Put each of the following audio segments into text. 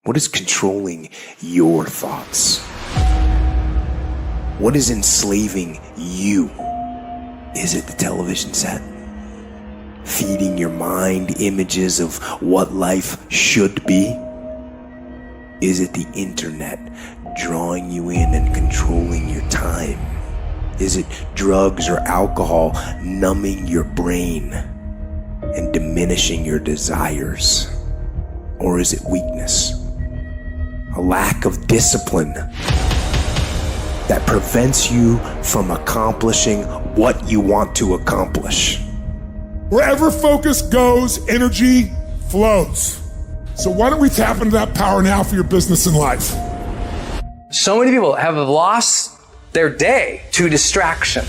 What is controlling your thoughts? What is enslaving you? Is it the television set? Feeding your mind images of what life should be? Is it the internet drawing you in and controlling your time? Is it drugs or alcohol numbing your brain and diminishing your desires? Or is it weakness? A lack of discipline that prevents you from accomplishing what you want to accomplish. Wherever focus goes, energy flows. So why don't we tap into that power now for your business and life? So many people have lost their day to distraction.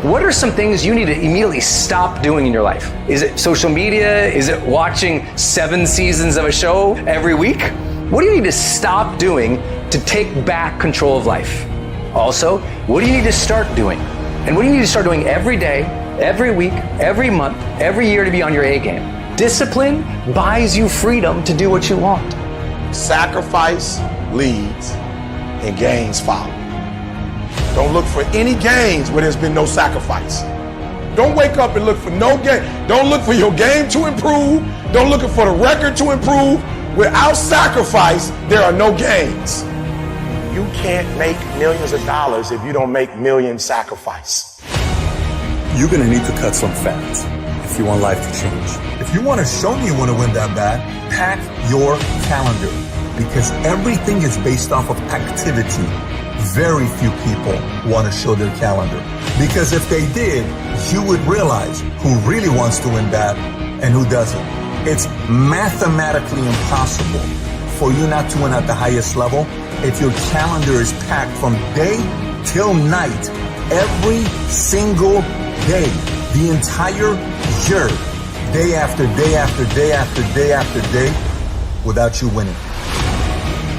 What are some things you need to immediately stop doing in your life? Is it social media? Is it watching 7 seasons of a show every week? What do you need to stop doing to take back control of life? Also, what do you need to start doing? And what do you need to start doing every day, every week, every month, every year to be on your A game? Discipline buys you freedom to do what you want. Sacrifice leads and gains follow. Don't look for any gains where there's been no sacrifice. Don't wake up and look for no game. Don't look for your game to improve. Don't look for the record to improve. Without sacrifice, there are no gains. You can't make millions of dollars if you don't make millions sacrifice. You're gonna need to cut some fat if you want life to change. If you want to show me you want to win that bad, pack your calendar, because everything is based off of activity. Very few people want to show their calendar, because if they did, you would realize who really wants to win bad and who doesn't. It's mathematically impossible for you not to win at the highest level if your calendar is packed from day till night, every single day, the entire year, day after day after day after day after day, without you winning.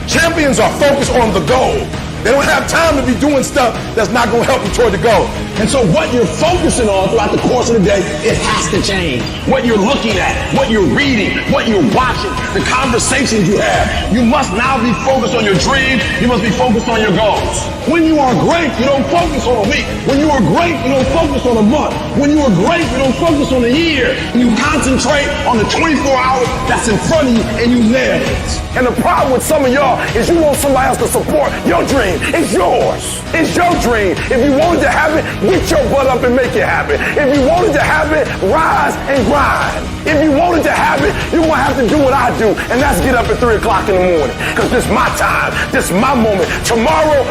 Champions are focused on the goal. They don't have time to be doing stuff that's not going to help you toward the goal. And so what you're focusing on throughout the course of the day, it has to change. What you're looking at, what you're reading, what you're watching, the conversations you have. You must now be focused on your dream. You must be focused on your goals. When you are great, you don't focus on a week. When you are great, you don't focus on a month. When you are great, you don't focus on a year. You concentrate on the 24 hours that's in front of you and you nail it. And the problem with some of y'all is you want somebody else to support your dream. It's yours. It's your dream. If you wanted to have it, get your butt up and make it happen. If you wanted to have it, rise and grind. If you wanted to have it, you're going to have to do what I do, and that's get up at 3 o'clock in the morning. Because this is my time. This is my moment. Tomorrow.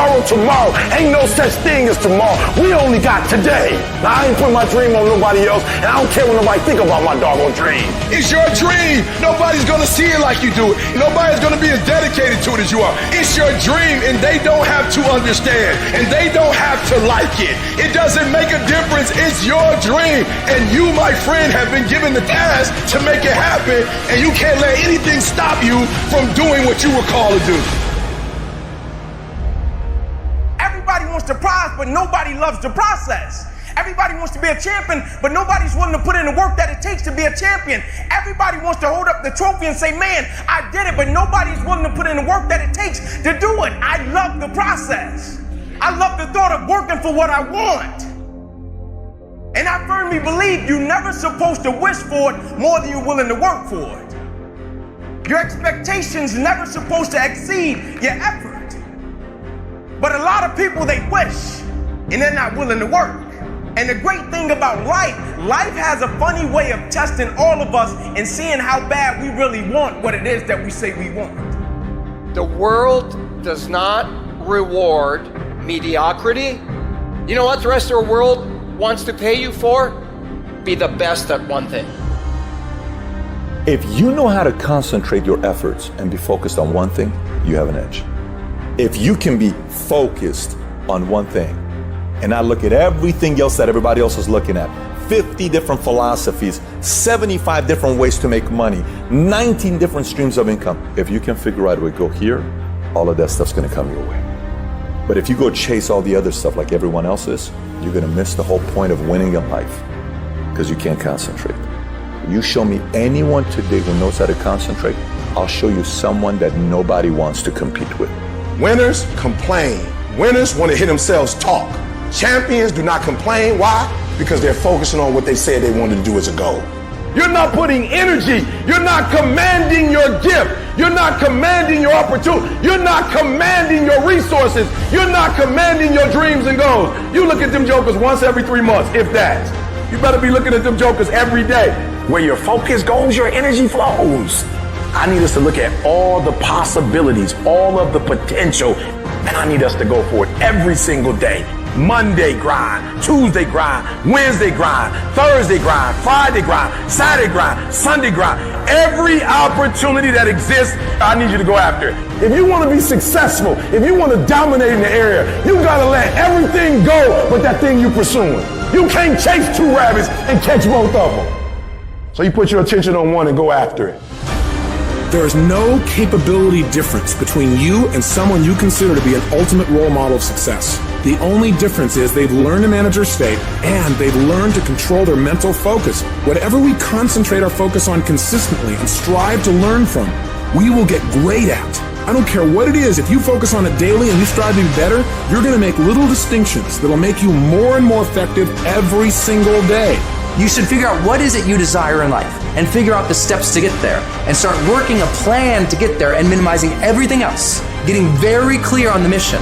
Ain't no such thing as tomorrow. We only got today. Now, I ain't putting my dream on nobody else, and I don't care what nobody think about my doggone dream. It's your dream. Nobody's going to see it like you do it. Nobody's going to be as dedicated to it as you are. It's your dream, and they don't have to understand, and they don't have to like it. It doesn't make a difference. It's your dream, and you, my friend, have been given the task to make it happen, and you can't let anything stop you from doing what you were called to do. Everybody wants to prize, but nobody loves the process. Everybody wants to be a champion, but nobody's willing to put in the work that it takes to be a champion. Everybody wants to hold up the trophy and say, man, I did it, but nobody's willing to put in the work that it takes to do it. I love the process. I love the thought of working for what I want. And I firmly believe you're never supposed to wish for it more than you're willing to work for it. Your expectations never supposed to exceed your effort. But a lot of people, they wish, and they're not willing to work. And the great thing about life has a funny way of testing all of us and seeing how bad we really want what it is that we say we want. The world does not reward mediocrity. You know what the rest of the world wants to pay you for? Be the best at one thing. If you know how to concentrate your efforts and be focused on one thing, you have an edge. If you can be focused on one thing and not look at everything else that everybody else is looking at, 50 different philosophies, 75 different ways to make money, 19 different streams of income. If you can figure out a way to go here, all of that stuff's gonna come your way. But if you go chase all the other stuff like everyone else is, you're gonna miss the whole point of winning in life because you can't concentrate. You show me anyone today who knows how to concentrate, I'll show you someone that nobody wants to compete with. Winners complain. Winners want to hear themselves talk. Champions do not complain. Why? Because they're focusing on what they said they wanted to do as a goal. You're not putting energy. You're not commanding your gift. You're not commanding your opportunity. You're not commanding your resources. You're not commanding your dreams and goals. You look at them jokers once every 3 months, if that. You better be looking at them jokers every day. Where your focus goes, your energy flows. I need us to look at all the possibilities, all of the potential, and I need us to go for it every single day. Monday grind, Tuesday grind, Wednesday grind, Thursday grind, Friday grind, Saturday grind, Sunday grind. Every opportunity that exists, I need you to go after it. If you want to be successful, if you want to dominate in the area, you got to let everything go but that thing you're pursuing. You can't chase 2 rabbits and catch both of them. So you put your attention on one and go after it. There is no capability difference between you and someone you consider to be an ultimate role model of success. The only difference is they've learned to manage their state and they've learned to control their mental focus. Whatever we concentrate our focus on consistently and strive to learn from, we will get great at. I don't care what it is, if you focus on it daily and you strive to be better, you're going to make little distinctions that will make you more and more effective every single day. You should figure out what is it you desire in life and figure out the steps to get there and start working a plan to get there and minimizing everything else. Getting very clear on the mission,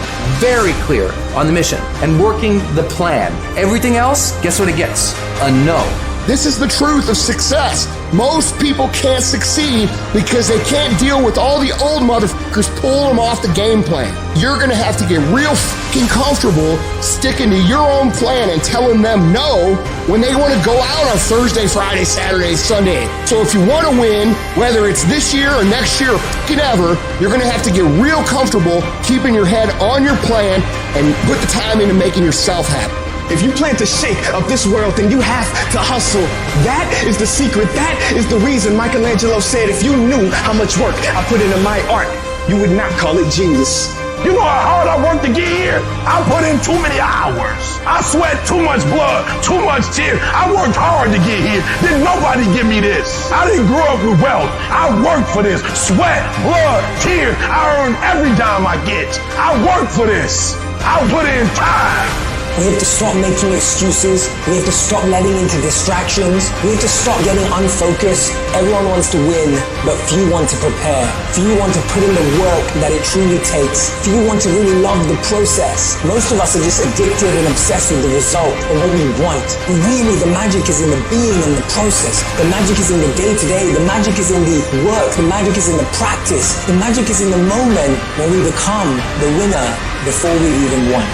and working the plan. Everything else, guess what it gets? A no. This is the truth of success. Most people can't succeed because they can't deal with all the old motherfuckers pulling them off the game plan. You're gonna have to get real fucking comfortable sticking to your own plan and telling them no when they wanna go out on Thursday, Friday, Saturday, Sunday. So if you wanna win, whether it's this year or next year or fucking ever, you're gonna have to get real comfortable keeping your head on your plan and put the time into making yourself happy. If you plan to shake up this world, then you have to hustle. That is the secret. That is the reason Michelangelo said, if you knew how much work I put into my art, you would not call it genius. You know how hard I worked to get here? I put in too many hours. I sweat too much blood, too much tears. I worked hard to get here. Didn't nobody give me this. I didn't grow up with wealth. I worked for this. Sweat, blood, tears. I earn every dime I get. I worked for this. I put in time. We have to stop making excuses. We have to stop letting into distractions. We have to stop getting unfocused. Everyone wants to win, but few want to prepare. Few want to put in the work that it truly takes. Few want to really love the process. Most of us are just addicted and obsessed with the result and what we want. But really, the magic is in the being and the process. The magic is in the day-to-day. The magic is in the work. The magic is in the practice. The magic is in the moment when we become the winner before we even won.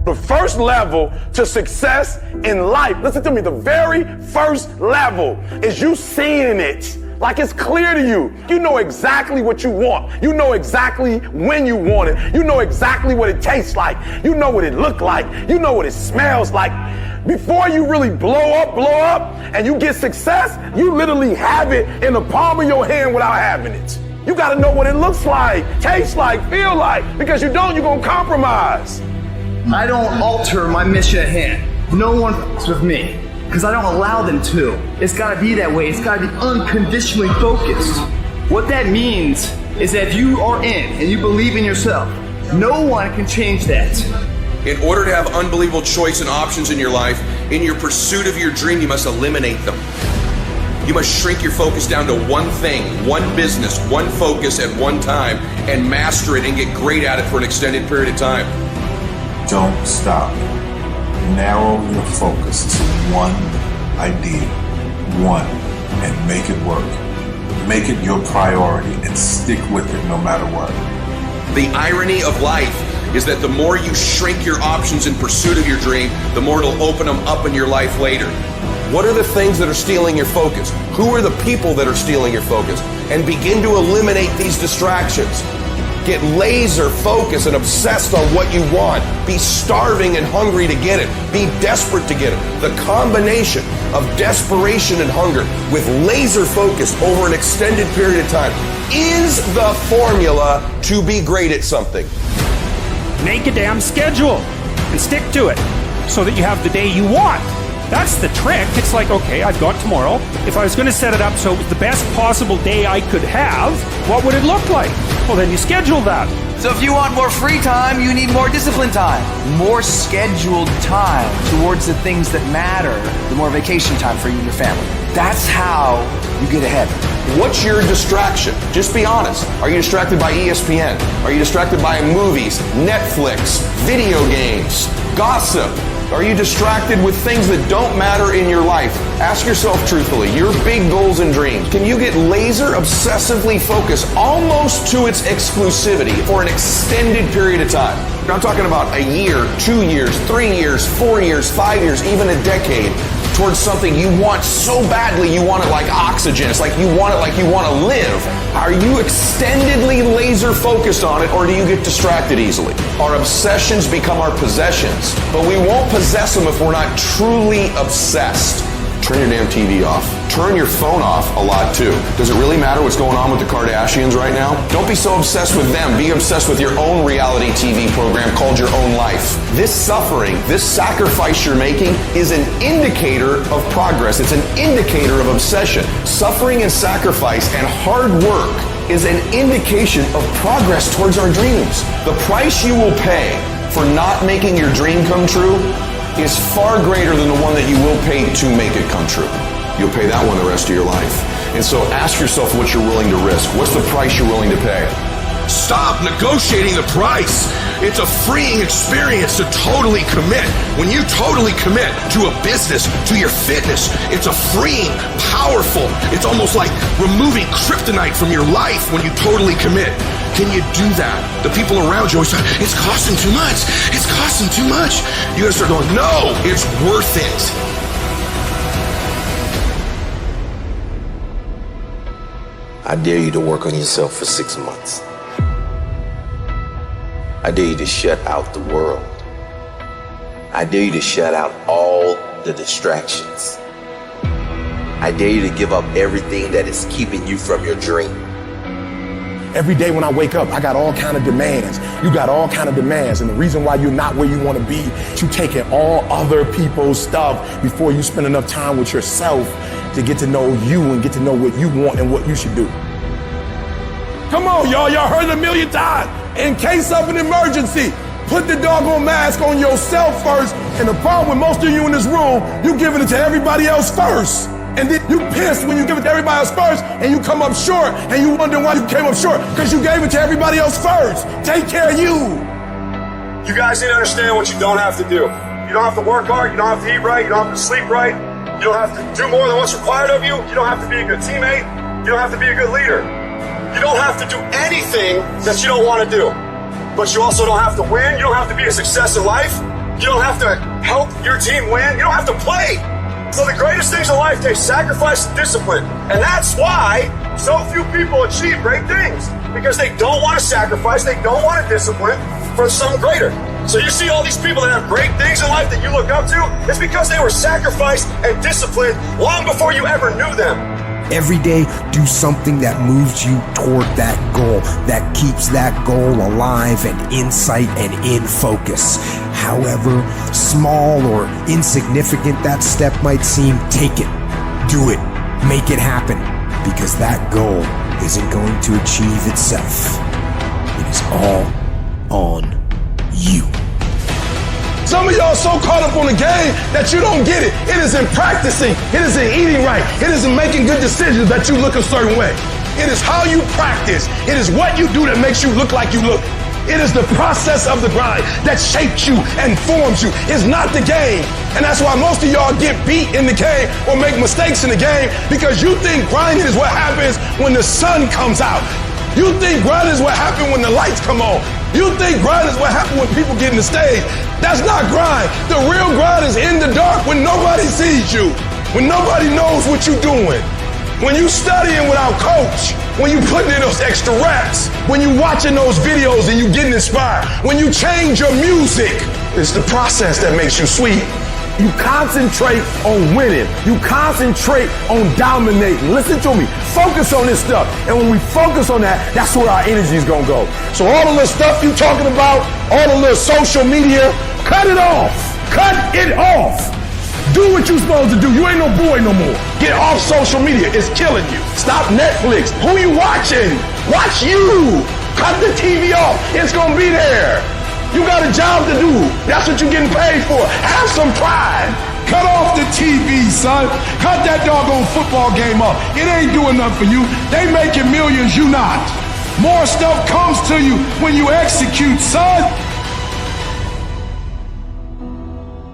The first level to success in life, listen to me, the very first level is you seeing it like it's clear to you. You know exactly what you want. You know exactly when you want it. You know exactly what it tastes like. You know what it looks like. You know what it smells like. Before you really blow up, and you get success, you literally have it in the palm of your hand without having it. You gotta know what it looks like, tastes like, feel like, because you don't, you're gonna compromise. I don't alter my mission at hand. No one f***s with me, because I don't allow them to. It's gotta be that way. It's gotta be unconditionally focused. What that means is that if you are in and you believe in yourself, no one can change that. In order to have unbelievable choice and options in your life, in your pursuit of your dream, you must eliminate them. You must shrink your focus down to one thing, one business, one focus at one time, and master it and get great at it for an extended period of time. Don't stop. Narrow your focus to one idea, and make it work. Make it your priority and stick with it no matter what. The irony of life is that the more you shrink your options in pursuit of your dream, the more it'll open them up in your life later. What are the things that are stealing your focus? Who are the people that are stealing your focus? And begin to eliminate these distractions. Get laser focused and obsessed on what you want. Be starving and hungry to get it. Be desperate to get it. The combination of desperation and hunger with laser focus over an extended period of time is the formula to be great at something. Make a damn schedule and stick to it so that you have the day you want, That's the trick. It's like, okay, I've got tomorrow. If I was going to set it up so it was the best possible day I could have, what would it look like? Well, then you schedule that. So if you want more free time, you need more disciplined time. More scheduled time towards the things that matter. The more vacation time for you and your family. That's how you get ahead. What's your distraction? Just be honest. Are you distracted by ESPN? Are you distracted by movies, Netflix, video games, gossip? Are you distracted with things that don't matter in your life? Ask yourself truthfully, your big goals and dreams. Can you get laser obsessively focused almost to its exclusivity for an extended period of time? I'm talking about a year, 2 years, 3 years, 4 years, 5 years, even a decade towards something you want so badly you want it like oxygen. It's like you want it like you want to live. Are you extendedly laser focused on it, or do you get distracted easily? Our obsessions become our possessions, but we won't possess them if we're not truly obsessed. Turn your damn TV off. Turn your phone off a lot too. Does it really matter what's going on with the Kardashians right now? Don't be so obsessed with them. Be obsessed with your own reality TV program called Your Own Life. This suffering, this sacrifice you're making is an indicator of progress. It's an indicator of obsession. Suffering and sacrifice and hard work is an indication of progress towards our dreams. The price you will pay for not making your dream come true is far greater than the one that you will pay to make it come true. You'll pay that one the rest of your life. And so ask yourself what you're willing to risk. What's the price you're willing to pay? Stop negotiating the price. It's a freeing experience to totally commit. When you totally commit to a business, to your fitness, it's a freeing, powerful, it's almost like removing kryptonite from your life when you totally commit. Can you do that? The people around you always say, it's costing too much. It's costing too much. You gotta start going, no, it's worth it. I dare you to work on yourself for 6 months. I dare you to shut out the world. I dare you to shut out all the distractions. I dare you to give up everything that is keeping you from your dream. Every day when I wake up, I got all kind of demands. You got all kind of demands. And the reason why you're not where you want to be, you taking all other people's stuff before you spend enough time with yourself to get to know you and get to know what you want and what you should do. Come on, y'all. Y'all heard it a million times. In case of an emergency, put the doggone mask on yourself first. And the problem with most of you in this room, you giving it to everybody else first. And then you pissed when you give it to everybody else first and you come up short and you wonder why you came up short because you gave it to everybody else first. Take care of you. You guys need to understand what you don't have to do. You don't have to work hard. You don't have to eat right. You don't have to sleep right. You don't have to do more than what's required of you. You don't have to be a good teammate. You don't have to be a good leader. You don't have to do anything that you don't want to do. But you also don't have to win. You don't have to be a success in life. You don't have to help your team win. You don't have to play. So the greatest things in life take sacrifice and discipline. And that's why so few people achieve great things. Because they don't want to sacrifice, they don't want to discipline for something greater. So you see all these people that have great things in life that you look up to, it's because they were sacrificed and disciplined long before you ever knew them. Every day, do something that moves you toward that goal, that keeps that goal alive and in sight and in focus. However small or insignificant that step might seem, take it, do it, make it happen, because that goal isn't going to achieve itself. It is all on you. Some of y'all so caught up on the game that you don't get it. It is in practicing. It is in eating right. It is in making good decisions that you look a certain way. It is how you practice. It is what you do that makes you look like you look. It is the process of the grind that shapes you and forms you. It's not the game. And that's why most of y'all get beat in the game or make mistakes in the game, because you think grinding is what happens when the sun comes out. You think grinding is what happens when the lights come on. You think grind is what happens when people get in the stage. That's not grind. The real grind is in the dark when nobody sees you, when nobody knows what you're doing, when you studying without coach, when you putting in those extra reps, when you watching those videos and you getting inspired, when you change your music. It's the process that makes you sweet. You concentrate on winning. You concentrate on dominating. Listen to me. Focus on this stuff. And when we focus on that, that's where our energy is going to go. So all the little stuff you talking about, all the little social media, cut it off. Cut it off. Do what you're supposed to do. You ain't no boy no more. Get off social media. It's killing you. Stop Netflix. Who you watching? Watch you. Cut the TV off. It's going to be there. You got a job to do. That's what you're getting paid for. Have some pride. Cut off the TV, son. Cut that doggone football game up. It ain't doing nothing for you. They making millions, you not. More stuff comes to you when you execute, son.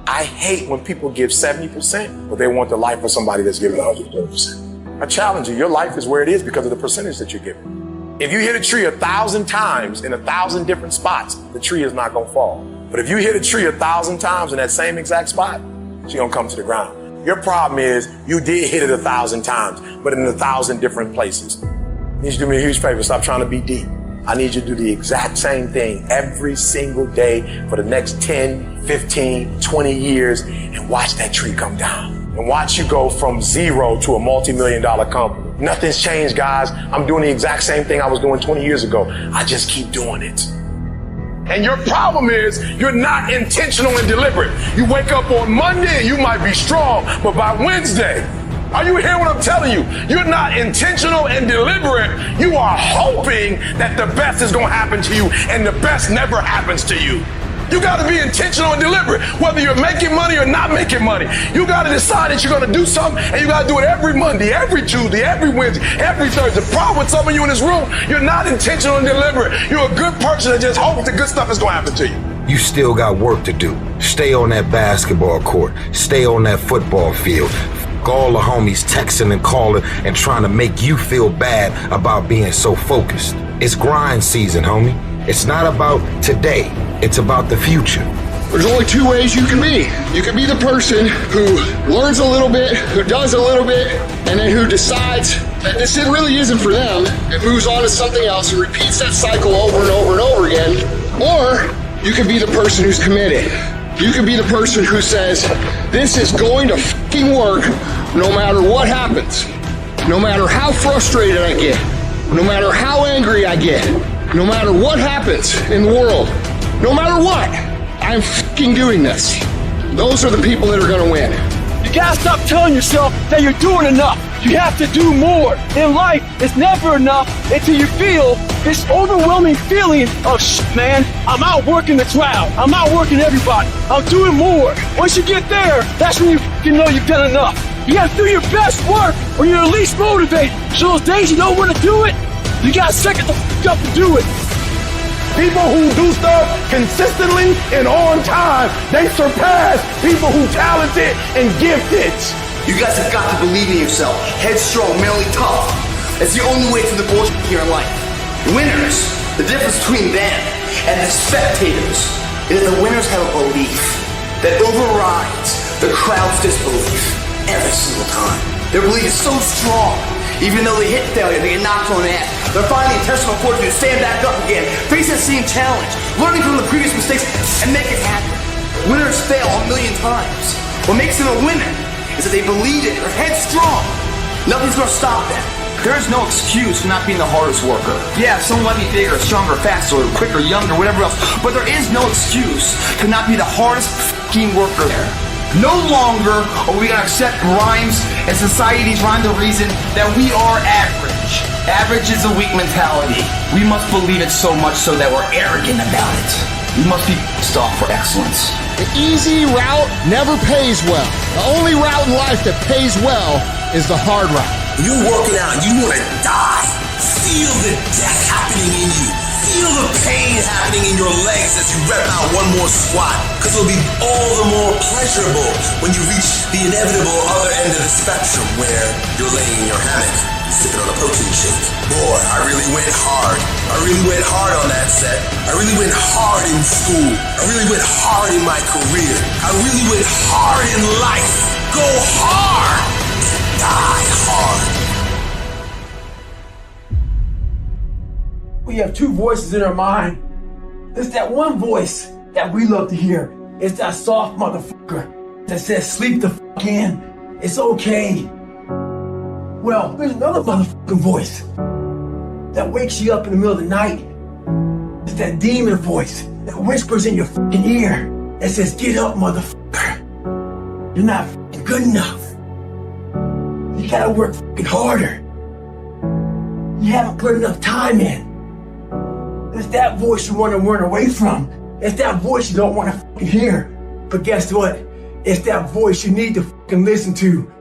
I hate when people give 70%, but they want the life of somebody that's giving 120%. I challenge you, your life is where it is because of the percentage that you're giving. If you hit a tree 1,000 times in 1,000 different spots, the tree is not gonna fall. But if you hit a tree 1,000 times in that same exact spot, it's gonna come to the ground. Your problem is you did hit it 1,000 times, but in 1,000 different places. You need to do me a huge favor, stop trying to be deep. I need you to do the exact same thing every single day for the next 10, 15, 20 years and watch that tree come down. And watch you go from zero to a multi-million-dollar company. Nothing's changed, guys. I'm doing the exact same thing I was doing 20 years ago. I just keep doing it. And your problem is you're not intentional and deliberate. You wake up on Monday and you might be strong, but by Wednesday, are you hearing what I'm telling you? You're not intentional and deliberate. You are hoping that the best is going to happen to you, and the best never happens to you. You got to be intentional and deliberate, whether you're making money or not making money. You got to decide that you're going to do something, and you got to do it every Monday, every Tuesday, every Wednesday, every Thursday. The problem with some of you in this room, you're not intentional and deliberate. You're a good person that just hopes the good stuff is going to happen to you. You still got work to do. Stay on that basketball court. Stay on that football field. All the homies texting and calling and trying to make you feel bad about being so focused. It's grind season, homie. It's not about today. It's about the future. There's only two ways you can be. You can be the person who learns a little bit, who does a little bit, and then who decides that this really isn't for them and moves on to something else and repeats that cycle over and over and over again. Or you can be the person who's committed. You can be the person who says, this is going to fucking work no matter what happens. No matter how frustrated I get. No matter how angry I get. No matter what happens in the world. No matter what, I'm fucking doing this. Those are the people that are gonna win. You gotta stop telling yourself that you're doing enough. You have to do more. In life, it's never enough until you feel this overwhelming feeling of man, I'm outworking the crowd. I'm outworking everybody. I'm doing more. Once you get there, that's when you know you've done enough. You gotta do your best work when you're at least motivated. So those days you don't want to do it, you gotta suck it the up to do it. People who do stuff consistently and on time, they surpass people who talented and gifted. You guys have got to believe in yourself. Headstrong, mentally tough. That's the only way through the bullshit here in life. Winners, the difference between them and the spectators is that the winners have a belief that overrides the crowd's disbelief every single time. Their belief is so strong, even though they hit failure, they get knocked on the ass. They're finding intestinal fortitude to stand back up again, face that same challenge, learning from the previous mistakes, and make it happen. Winners fail a million times. What makes them a winner is that they believe it, they're headstrong. Nothing's gonna stop them. There is no excuse for not being the hardest worker. Yeah, someone might be bigger, stronger, faster, quicker, younger, whatever else, but there is no excuse to not be the hardest f***ing worker there. No longer are we gonna accept rhymes and society's rhyme to reason that we are average. Average is a weak mentality. We must believe it so much so that we're arrogant about it. We must be pissed off for excellence. The easy route never pays well. The only route in life that pays well is the hard route. You're working out, you want to die. Feel the death happening in you. Feel the pain happening in your legs as you rep out one more squat. Because it'll be all the more pleasurable when you reach the inevitable other end of the spectrum where you're laying in your hammock, sipping on a protein shake. Boy, I really went hard. I really went hard on that set. I really went hard in school. I really went hard in my career. I really went hard in life. Go hard and die hard. We have two voices in our mind. There's that one voice that we love to hear. It's that soft motherfucker that says, sleep the fuck in. It's okay. Well, there's another motherfucking voice that wakes you up in the middle of the night. It's that demon voice that whispers in your fucking ear and says, get up, motherfucker. You're not fucking good enough. You gotta work fucking harder. You haven't put enough time in. It's that voice you want to run away from. It's that voice you don't want to fucking hear. But guess what? It's that voice you need to fucking listen to.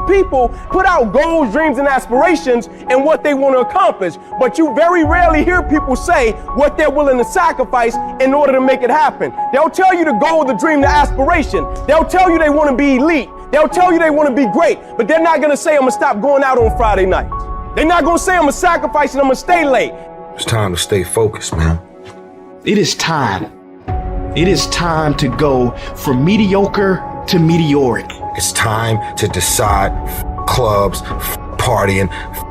People put out goals, dreams, and aspirations and what they want to accomplish, but you very rarely hear people say what they're willing to sacrifice in order to make it happen. They'll tell you the goal, the dream, the aspiration. They'll tell you they want to be elite. They'll tell you they want to be great, but they're not going to say, I'm going to stop going out on Friday nights. They're not going to say, I'm going to sacrifice and I'm going to stay late. It's time to stay focused, man. It is time. It is time to go from mediocre to meteoric. It's time to decide clubs, partying,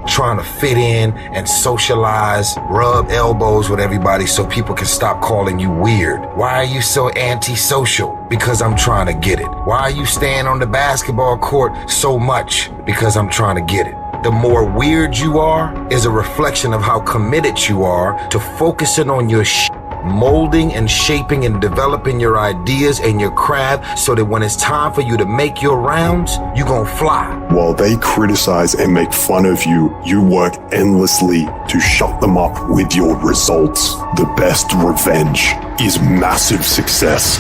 trying to fit in and socialize, rub elbows with everybody so people can stop calling you weird. Why are you so antisocial? Because I'm trying to get it. Why are you staying on the basketball court so much? Because I'm trying to get it. The more weird you are is a reflection of how committed you are to focusing on your molding and shaping and developing your ideas and your craft so that when it's time for you to make your rounds, you gon' fly. While they criticize and make fun of you, you work endlessly to shut them up with your results. The best revenge is massive success.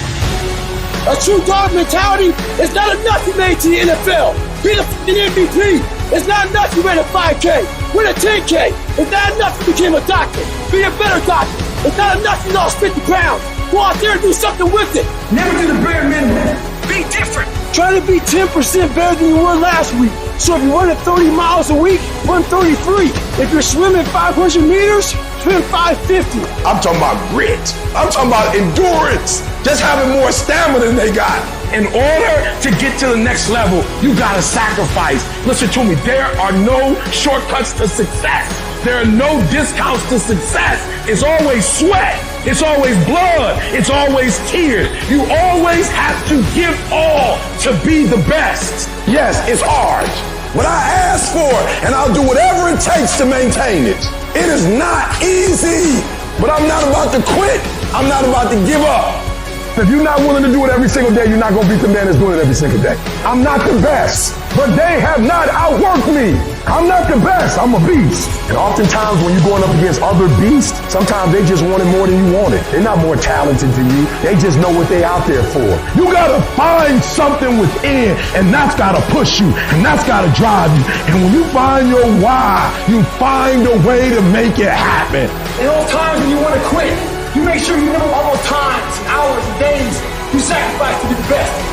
A true dog mentality is not enough you made to the NFL. Be the fucking MVP. It's not enough you ran a 5K. Win a 10K. It's not enough you became a doctor. Be a better doctor. It's not enough you lost 50 pounds. Go out there and do something with it. Never do the bare minimum. Be different. Try to be 10% better than you were last week. So if you're running 30 miles a week, run 33. If you're swimming 500 meters, swim 550. I'm talking about grit. I'm talking about endurance. Just having more stamina than they got. In order to get to the next level, you gotta sacrifice. Listen to me, there are no shortcuts to success. There are no discounts to success. It's always sweat. It's always blood. It's always tears. You always have to give all to be the best. Yes, it's hard, but I ask for it, and I'll do whatever it takes to maintain it. It is not easy, but I'm not about to quit. I'm not about to give up. If you're not willing to do it every single day, you're not going to beat the man that's doing it every single day. I'm not the best, but they have not outworked me. I'm not the best. I'm a beast. And oftentimes when you're going up against other beasts, sometimes they just want it more than you want it. They're not more talented than you. They just know what they're out there for. You got to find something within, and that's got to push you, and that's got to drive you. And when you find your why, you find a way to make it happen. In all times when you want to quit, you make sure you remember all those times, hours, and days you sacrificed to be the best.